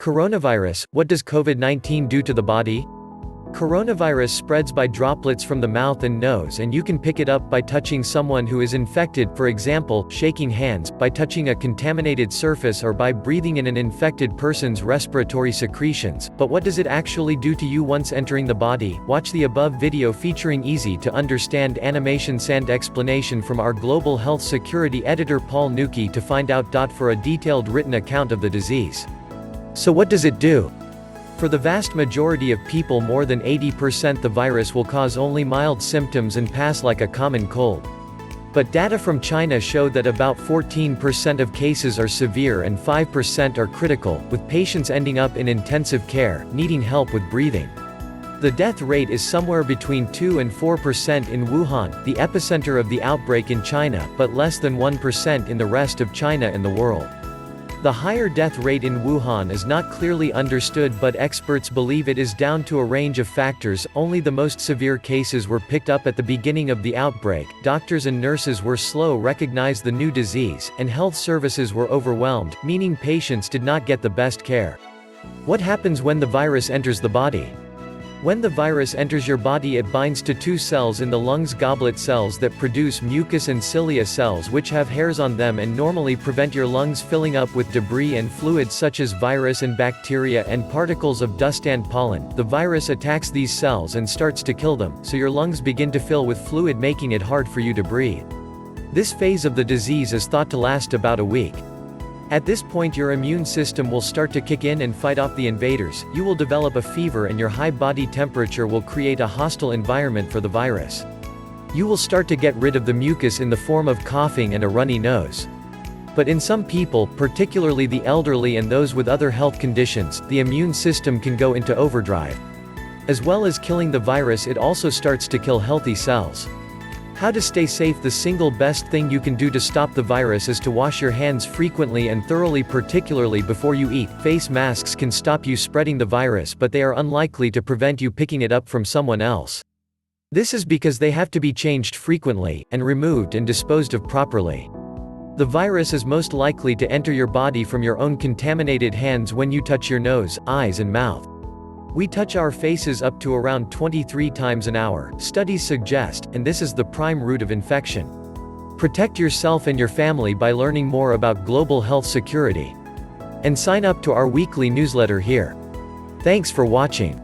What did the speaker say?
Coronavirus, what does COVID-19 do to the body? Coronavirus spreads by droplets from the mouth and nose, and you can pick it up by touching someone who is infected, for example, shaking hands, by touching a contaminated surface, or by breathing in an infected person's respiratory secretions. But what does it actually do to you once entering the body? Watch the above video featuring easy to understand animation and explanation from our global health security editor Paul Nuki to find out. For a detailed written account of the disease. So what does it do? For the vast majority of people, more than 80%, the virus will cause only mild symptoms and pass like a common cold. But data from China show that about 14% of cases are severe and 5% are critical, with patients ending up in intensive care, needing help with breathing. The death rate is somewhere between 2 and 4% in Wuhan, the epicenter of the outbreak in China, but less than 1% in the rest of China and the world. The higher death rate in Wuhan is not clearly understood, but experts believe it is down to a range of factors. Only the most severe cases were picked up at the beginning of the outbreak. Doctors and nurses were slow to recognize the new disease, and health services were overwhelmed, meaning patients did not get the best care. What happens when the virus enters the body? When the virus enters your body, it binds to two cells in the lungs, goblet cells that produce mucus, and cilia cells which have hairs on them and normally prevent your lungs filling up with debris and fluids such as virus and bacteria and particles of dust and pollen. The virus attacks these cells and starts to kill them, so your lungs begin to fill with fluid, making it hard for you to breathe. This phase of the disease is thought to last about a week. At this point, your immune system will start to kick in and fight off the invaders. You will develop a fever, and your high body temperature will create a hostile environment for the virus. You will start to get rid of the mucus in the form of coughing and a runny nose. But in some people, particularly the elderly and those with other health conditions, the immune system can go into overdrive. As well as killing the virus, it also starts to kill healthy cells. How to stay safe? The single best thing you can do to stop the virus is to wash your hands frequently and thoroughly, particularly before you eat. Face masks can stop you spreading the virus, but they are unlikely to prevent you picking it up from someone else. This is because they have to be changed frequently, and removed and disposed of properly. The virus is most likely to enter your body from your own contaminated hands when you touch your nose, eyes and mouth. We touch our faces up to around 23 times an hour, studies suggest, and this is the prime route of infection. Protect yourself and your family by learning more about global health security. And sign up to our weekly newsletter here. Thanks for watching.